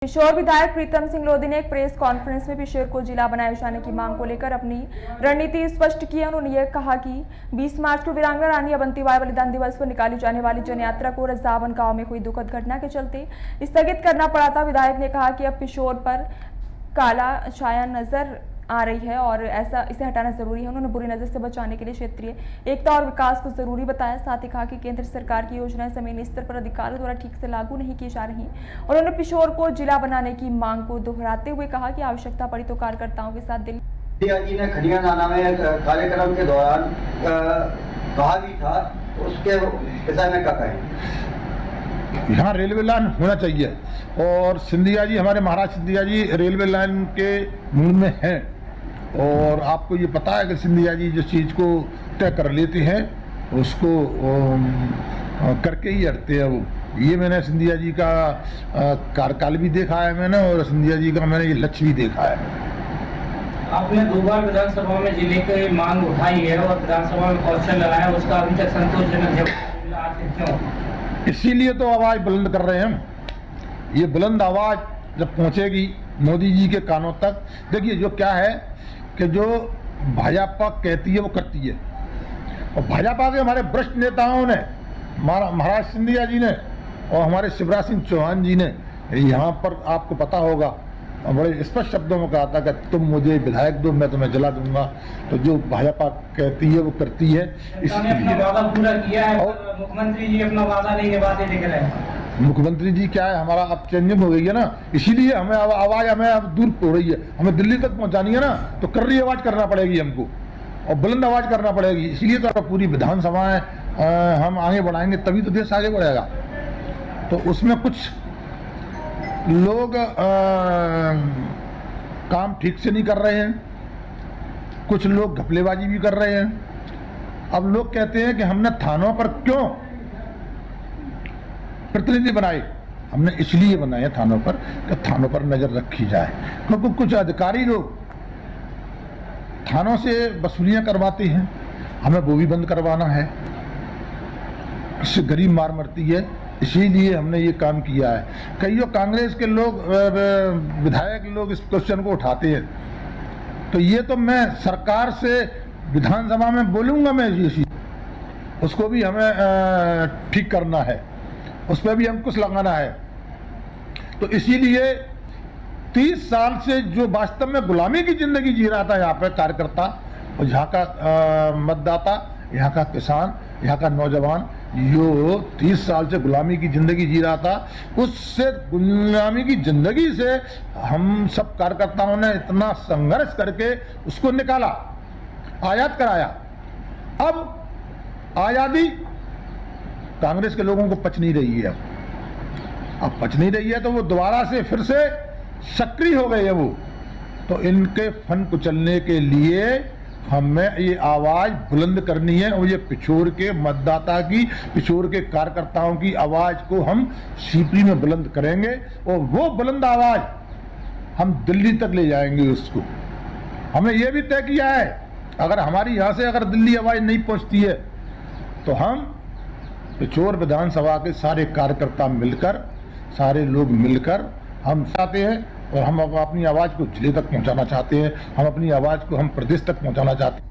पिशोर विधायक प्रीतम सिंह लोधी ने एक प्रेस कॉन्फ्रेंस में पिशोर को जिला बनाए जाने की मांग को लेकर अपनी रणनीति स्पष्ट की है। उन्होंने यह कहा कि 20 मार्च को वीरांगना रानी अवंतीबाई बलिदान दिवस पर निकाली जाने वाली जन यात्रा को रजावन गांव में हुई दुखद घटना के चलते स्थगित करना पड़ा था। विधायक ने कहा कि अब पिशोर पर काला छाया नजर आ रही है और इसे हटाना जरूरी है। उन्होंने बुरी नजर से बचाने के लिए क्षेत्रीय एकता और विकास को जरूरी बताया। साथ ही कहा कि केंद्र सरकार की योजनाएं जमीनी स्तर पर अधिकारियों द्वारा ठीक से लागू नहीं की जा रही। उन्होंने पिशोर को जिला बनाने की मांग को दोहराते हुए कहा कि आवश्यकता पड़ी तो कार्यकर्ताओं के साथ दिल्ली जी ने खनिया नाना में कार्यक्रम के दौरान कहा भी था, उसके विषय में क्या कहें? यहाँ रेलवे लाइन होना चाहिए और सिंधिया जी, हमारे महाराज सिंधिया जी रेलवे लाइन के मूल में हैं और आपको ये पता है कि सिंधिया जी जिस चीज़ को तय कर लेते हैं उसको करके ही हटते हैं। वो ये मैंने सिंधिया जी का कार्यकाल भी देखा है मैंने, और सिंधिया जी का मैंने ये लक्ष्य भी देखा है। आपने 2 बार विधानसभा में जिले की मांग उठाई है और विधानसभा में क्वेश्चन लगाया, उसका अभी तक संतोषजनक जवाब मिला, आखिर क्यों? इसीलिए तो आवाज़ बुलंद कर रहे हैं हम। ये बुलंद आवाज़ जब पहुंचेगी मोदी जी के कानों तक, देखिए जो क्या है कि जो भाजपा कहती है वो करती है, और भाजपा के हमारे वरिष्ठ नेताओं ने, महाराज सिंधिया जी ने और हमारे शिवराज सिंह चौहान जी ने यहाँ पर आपको पता होगा बड़े स्पष्ट शब्दों में कहा था कि तुम मुझे विधायक दो, मैं तुम्हें जला दूंगा। तो जो भाजपा कहती है वो करती है। इसलिए वादा पूरा किया है और मुख्यमंत्री जी अपना वादा नहीं निभाते दिख रहे हैं। मुख्यमंत्री जी क्या है, हमारा अब चेंजिंग हो गई है ना, इसीलिए हमें अब आवाज़ हमें अब दूर हो रही है। हमें दिल्ली तक पहुंचानी है ना, तो कर्री आवाज़ करना पड़ेगी हमको और बुलंद आवाज़ करना पड़ेगी। इसलिए तो पूरी विधानसभाएं हम आगे बढ़ाएंगे, तभी तो देश आगे बढ़ेगा। तो उसमें कुछ लोग काम ठीक से नहीं कर रहे हैं, कुछ लोग घपलेबाजी भी कर रहे हैं। अब लोग कहते हैं कि हमने थानों पर क्यों प्रतिनिधि बनाए? हमने इसलिए बनाए थानों पर कि थानों पर नजर रखी जाए, क्योंकि कुछ अधिकारी लोग थानों से वसूलियां करवाते हैं, हमें वो भी बंद करवाना है। इससे गरीब मार मरती है, इसीलिए हमने ये काम किया है। कई जो कांग्रेस के लोग विधायक लोग इस क्वेश्चन को उठाते हैं, तो ये तो मैं सरकार से विधानसभा में बोलूँगा, मैं इसी उसको भी हमें ठीक करना है, उस पर भी अंकुश लगाना है। तो इसीलिए 30 साल से जो वास्तव में गुलामी की जिंदगी जी रहा था यहाँ पे कार्यकर्ता, और यहाँ का मतदाता, यहाँ का किसान, यहाँ का नौजवान, जो 30 साल से गुलामी की जिंदगी जी रहा था, उससे गुलामी की जिंदगी से हम सब कार्यकर्ताओं ने इतना संघर्ष करके उसको निकाला, आजाद कराया। अब आजादी कांग्रेस के लोगों को पच नहीं रही है, अब पच नहीं रही है, तो वो दोबारा से फिर से सक्रिय हो गए हैं वो। तो इनके फन कुचलने के लिए हमें ये आवाज़ बुलंद करनी है, और ये पिछोर के मतदाता की, पिछोर के कार्यकर्ताओं की आवाज़ को हम सीपी में बुलंद करेंगे, और वो बुलंद आवाज़ हम दिल्ली तक ले जाएंगे उसको। हमने ये भी तय किया है, अगर हमारी यहाँ से अगर दिल्ली आवाज़ नहीं पहुँचती है तो हम पिछोर विधानसभा के सारे कार्यकर्ता मिलकर, सारे लोग मिलकर हम चाहते हैं, और हम अपनी आवाज़ को जिले तक पहुंचाना चाहते हैं, हम अपनी आवाज़ को हम प्रदेश तक पहुंचाना चाहते हैं।